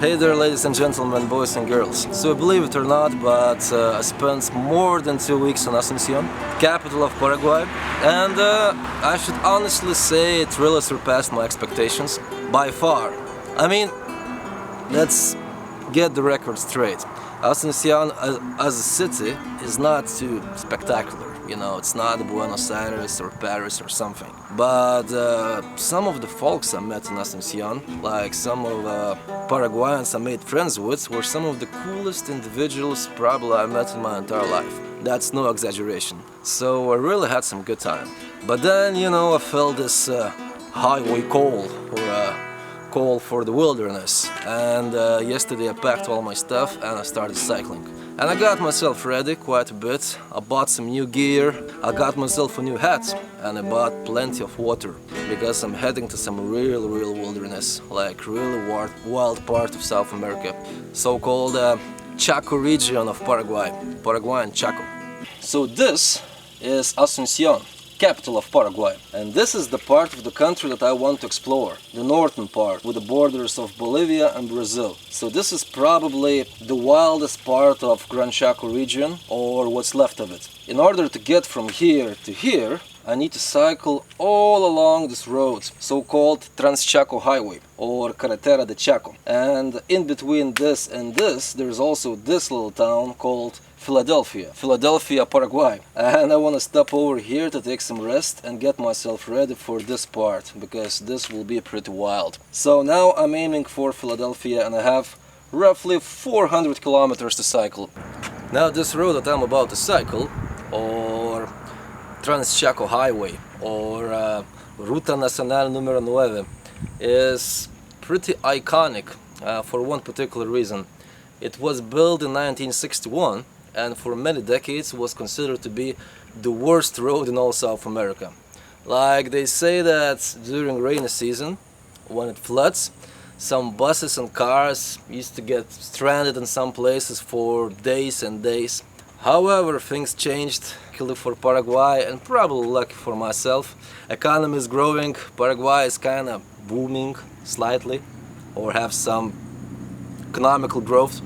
Hey there, ladies and gentlemen, boys and girls. So believe it or not, but I spent more than 2 weeks in Asunción, capital of Paraguay, and I should honestly say it really surpassed my expectations by far. I mean, let's get the record straight. Asunción as a city is not too spectacular. You know, it's not Buenos Aires or Paris or something. But some of the folks I met in Asunción, like some of Paraguayans I made friends with, were some of the coolest individuals probably I met in my entire life. That's no exaggeration. So I really had some good time. But then, you know, I felt this highway call, or call for the wilderness. And yesterday I packed all my stuff and I started cycling. And I got myself ready quite a bit. I bought some new gear, I got myself a new hat, and I bought plenty of water because I'm heading to some real wilderness, like really wild part of South America, so-called Chaco region of Paraguay, Paraguayan Chaco. So this is Asunción, capital of Paraguay, and this is the part of the country that I want to explore, the northern part with the borders of Bolivia and Brazil. So this is probably the wildest part of Trans-Chaco region, or what's left of it. In order to get from here to here, I need to cycle all along this road, so-called Trans-Chaco Highway, or Carretera de Chaco. And in between this and this, there's also this little town called Filadelfia, Paraguay. And I want to stop over here to take some rest and get myself ready for this part, because this will be pretty wild. So now I'm aiming for Philadelphia and I have roughly 400 kilometers to cycle. Now this road that I'm about to cycle, or Trans-Chaco Highway, or Ruta Nacional número 9, is pretty iconic for one particular reason. It was built in 1961 and for many decades was considered to be the worst road in all South America. Like they say that during rainy season, when it floods, some buses and cars used to get stranded in some places for days and days. However, things changed, luckily for Paraguay and probably lucky for myself. Economy is growing, Paraguay is kind of booming slightly, or have some economical growth.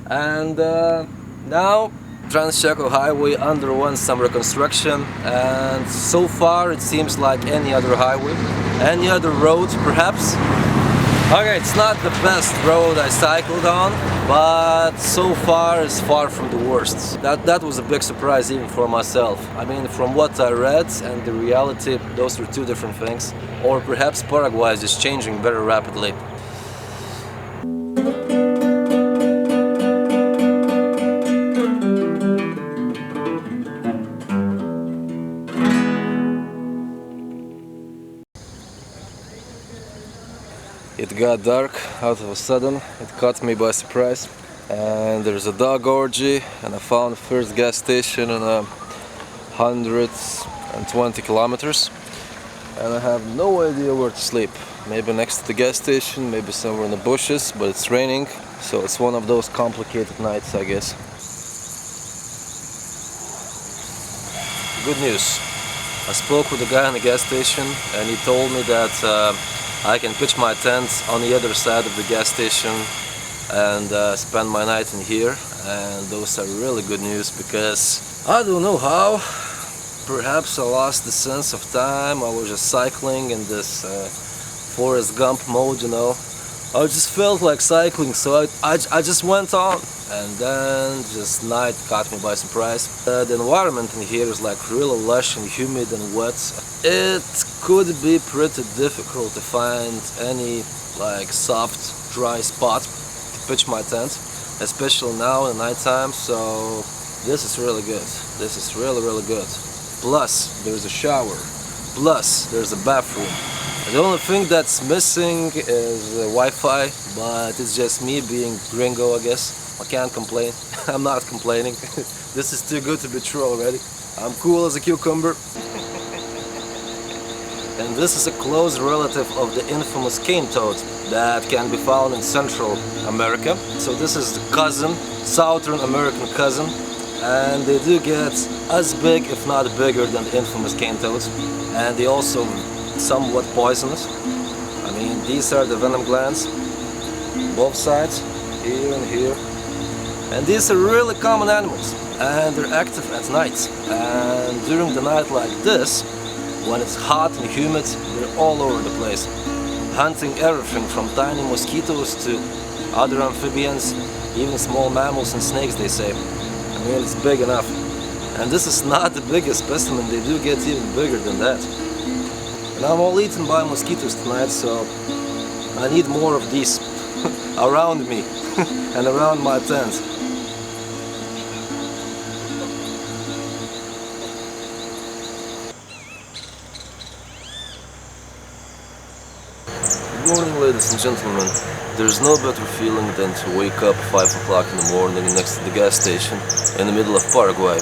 And now Trans-Chaco Highway underwent some reconstruction, and so far it seems like any other highway, any other road perhaps. Okay, it's not the best road I cycled on, but so far it's far from the worst. That was a big surprise even for myself. I mean, from what I read and the reality, those were two different things. Or perhaps Paraguay is just changing very rapidly. It got dark out of a sudden, it caught me by surprise, and there's a dog orgy, and I found the first gas station in 120 kilometers, and I have no idea where to sleep. Maybe next to the gas station, maybe somewhere in the bushes, but it's raining, so it's one of those complicated nights, I guess. Good news. I spoke with the guy in the gas station, and he told me that I can pitch my tent on the other side of the gas station and spend my night in here, and those are really good news because I don't know how, perhaps I lost the sense of time. I was just cycling in this Forrest Gump mode, you know. I just felt like cycling, so I just went on, and then just night caught me by surprise. The environment in here is like really lush and humid and wet. It could be pretty difficult to find any like soft, dry spot to pitch my tent, especially now in the nighttime, so this is really good. This is really good. Plus, there's a shower. Plus, there's a bathroom. The only thing that's missing is Wi-Fi, but it's just me being gringo, I guess. I can't complain. I'm not complaining. This is too good to be true already. I'm cool as a cucumber. And this is a close relative of the infamous cane toad that can be found in Central America. So this is the cousin, Southern American cousin, and they do get as big, if not bigger, than the infamous cane toads. And they also somewhat poisonous. I mean, these are the venom glands. both sides, here and here. And these are really common animals, and they're active at night. And during the night like this, when it's hot and humid, they're all over the place, hunting everything from tiny mosquitoes to other amphibians, even small mammals and snakes, they say. I mean, it's big enough. And this is not the biggest specimen, they do get even bigger than that. And I'm all eaten by mosquitoes tonight, so I need more of these around me and around my tent. Good morning, ladies and gentlemen. There's no better feeling than to wake up 5 o'clock in the morning next to the gas station in the middle of Paraguay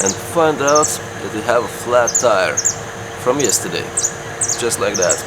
and find out that they have a flat tire from yesterday. Just like that.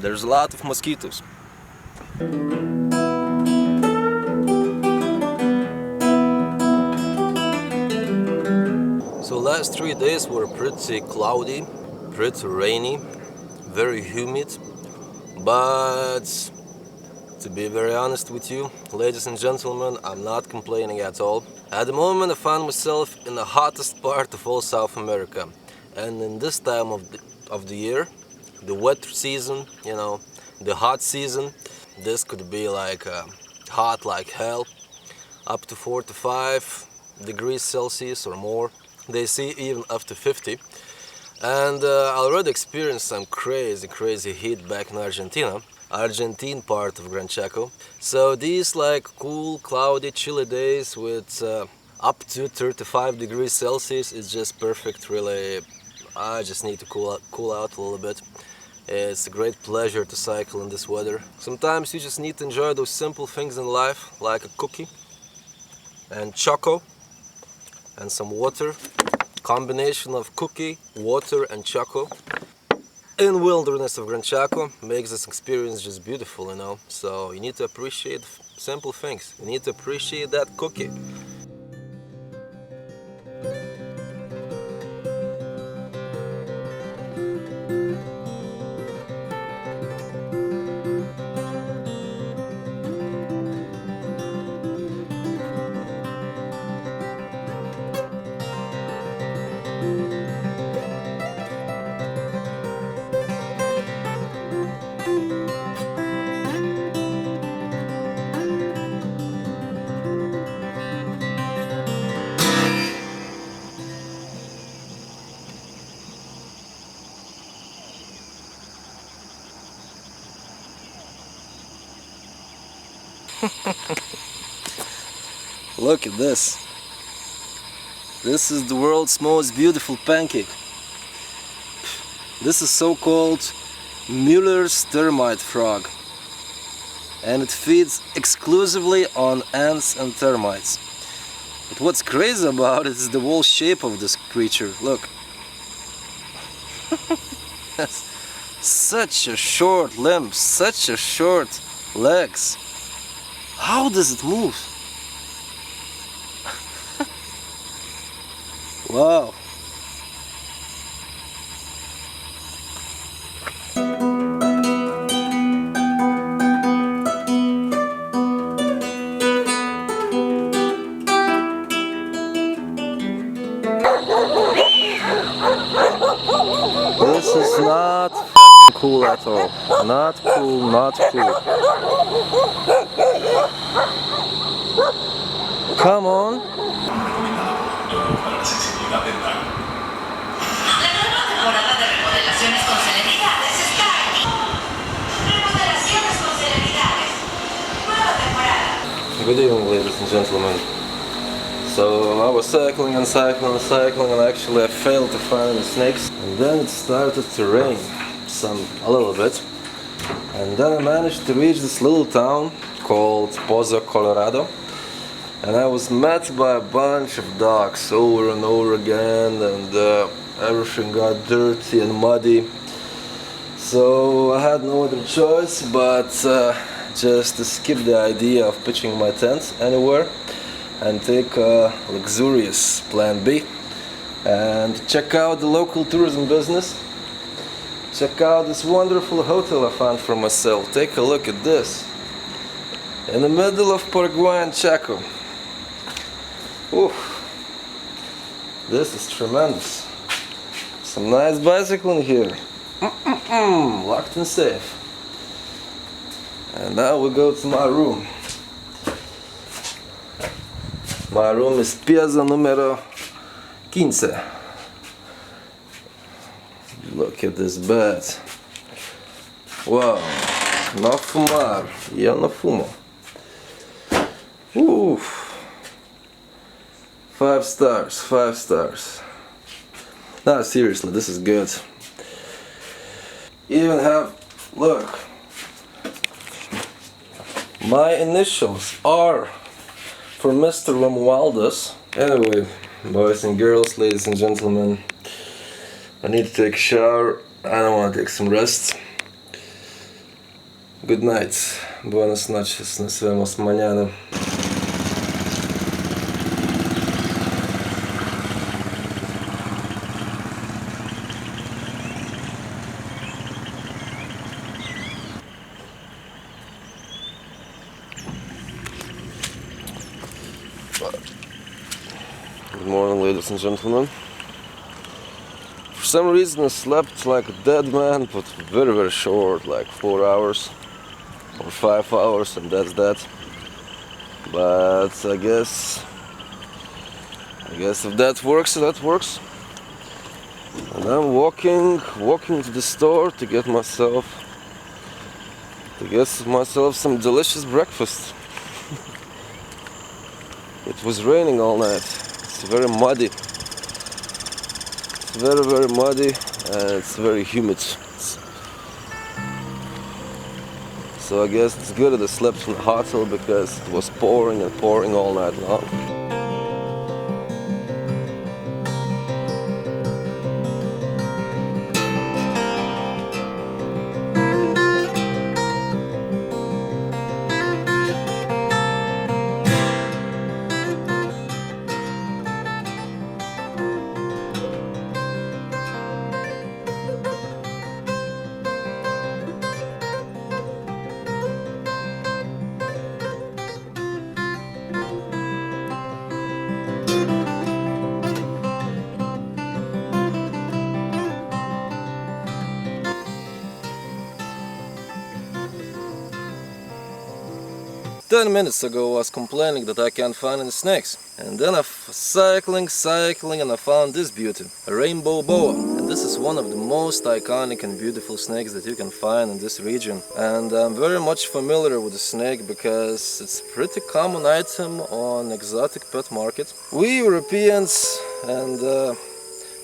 There's a lot of mosquitoes. So last 3 days were pretty cloudy, pretty rainy, very humid, but to be very honest with you, ladies and gentlemen, I'm not complaining at all. At the moment I found myself in the hottest part of all South America, and in this time of the year, the wet season, you know, the hot season, this could be like hot like hell, up to 45 degrees Celsius or more. They see even up to 50. And I already experienced some crazy heat back in Argentina, Argentine part of Gran Chaco. So these like cool, cloudy, chilly days with up to 35 degrees Celsius is just perfect, really. I just need to cool out a little bit. It's a great pleasure to cycle in this weather. Sometimes you just need to enjoy those simple things in life, like a cookie and choco and some water. Combination of cookie, water and choco in wilderness of Gran Chaco makes this experience just beautiful, you know. So you need to appreciate simple things. You need to appreciate that cookie. Look at this. This is the world's most beautiful pancake. This is so-called Müller's termite frog, and it feeds exclusively on ants and termites. But what's crazy about it is the whole shape of this creature. Look. Such a short limb, such a short legs. How does it move? Wow. This is not cool at all. Not cool, not cool. Come on. Good evening, ladies and gentlemen. So I was cycling and actually I failed to find any snakes. And then it started to rain a little bit. And then I managed to reach this little town called Pozo, Colorado. And I was met by a bunch of dogs over and over again, and everything got dirty and muddy. So I had no other choice but just to skip the idea of pitching my tent anywhere and take a luxurious plan B and check out the local tourism business. Check out this wonderful hotel I found for myself. Take a look at this. In the middle of Paraguayan Chaco. Oof. This is tremendous. Some nice bicycling here. Locked and safe. And now we go to my room. My room is pieza número 15. Look at this bed. Wow. No fumar. Eu não fumo. Oof. 5 stars, 5 stars. No, seriously, this is good. Even have, look, my initials are for Mr. Romualdez. Anyway, boys and girls, ladies and gentlemen, I need to take a shower and I want to take some rest. Good night. Buenas noches. Nos vemos mañana. Good morning, ladies and gentlemen. For some reason I slept like a dead man, but very, very short, like 4 hours or 5 hours, and that's that. But I guess if that works, that works. And I'm walking to the store to get myself some delicious breakfast. It was raining all night. It's very muddy. It's very, very muddy, and it's very humid. So I guess it's good that I slept in the hotel because it was pouring and pouring all night long. 10 minutes ago I was complaining that I can't find any snakes, and then I cycling and I found this beauty, a rainbow boa. And this is one of the most iconic and beautiful snakes that you can find in this region. And I'm very much familiar with the snake because it's a pretty common item on exotic pet market. We Europeans and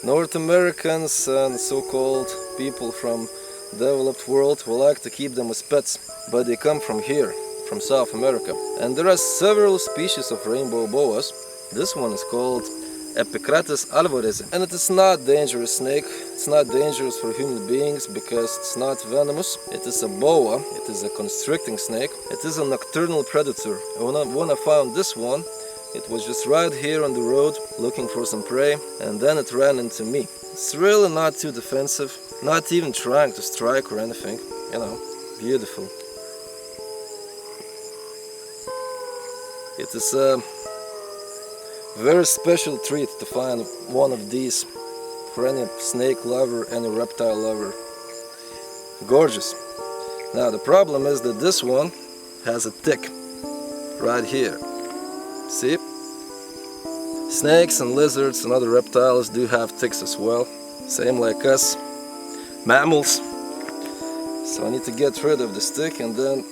North Americans and so-called people from developed world will like to keep them as pets, but they come from here, from South America. And there are several species of rainbow boas. This one is called Epicrates alvarez, and it is not dangerous snake. It's not dangerous for human beings because it's not venomous. It is a boa, it is a constricting snake. It is a nocturnal predator. When I found this one, it was just right here on the road looking for some prey, and then it ran into me. It's really not too defensive, not even trying to strike or anything, you know, beautiful. It is a very special treat to find one of these for any snake lover, any reptile lover. Gorgeous. Now the problem is that this one has a tick right here. See? Snakes and lizards and other reptiles do have ticks as well, same like us, mammals. So I need to get rid of this tick and then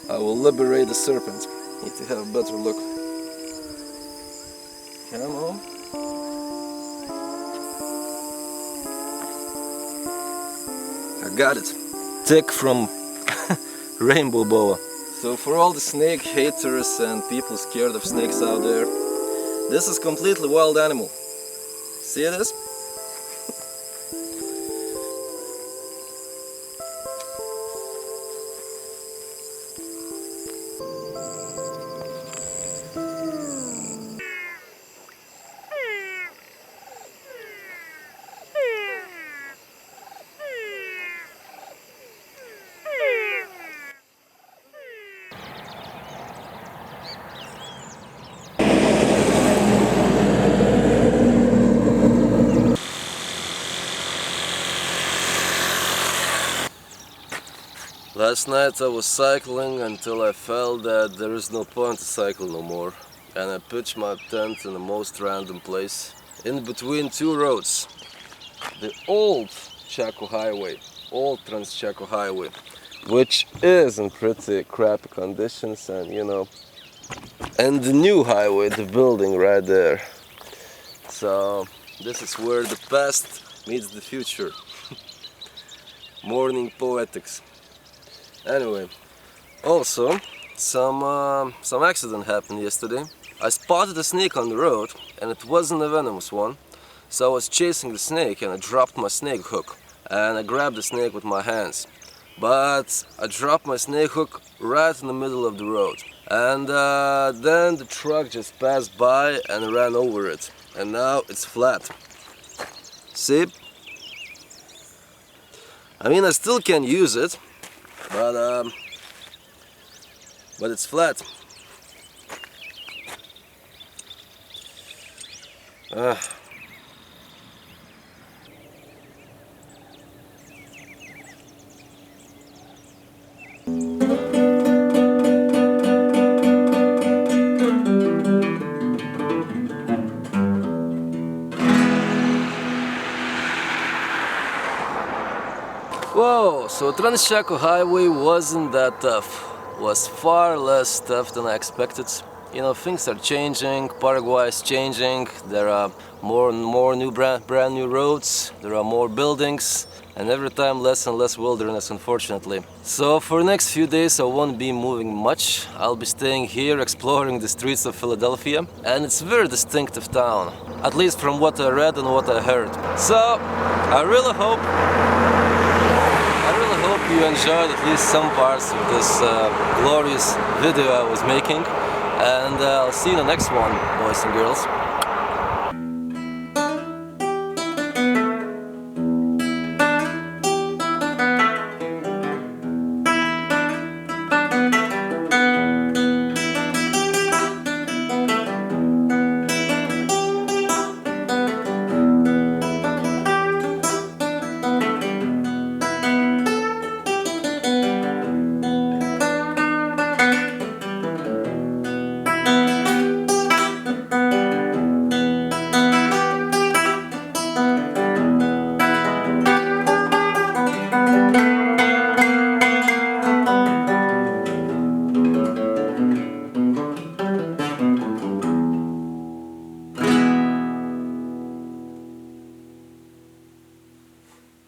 I will liberate the serpent. Need to have a better look. Come on. I got it. Tick from rainbow boa. So for all the snake haters and people scared of snakes out there, this is completely wild animal. See this? Last night I was cycling until I felt that there is no point to cycle no more, and I pitched my tent in the most random place, in between two roads. The old Chaco Highway, old Trans-Chaco Highway, which is in pretty crappy conditions, and and the new highway, the building right there. So this is where the past meets the future. Morning poetics. Anyway, also some accident happened yesterday. I spotted a snake on the road, and it wasn't a venomous one. So I was chasing the snake and I dropped my snake hook, and I grabbed the snake with my hands. But I dropped my snake hook right in the middle of the road, and then the truck just passed by and ran over it, and now it's flat. See? I mean, I still can use it, but it's flat. Whoa, so Trans-Chaco Highway wasn't that tough. Was far less tough than I expected. Things are changing, Paraguay is changing, there are more and more brand new roads, there are more buildings, and every time less and less wilderness, unfortunately. So for the next few days I won't be moving much. I'll be staying here, exploring the streets of Philadelphia, and it's a very distinctive town, at least from what I read and what I heard. So I really hope you enjoyed at least some parts of this glorious video I was making, and I'll see you in the next one, boys and girls.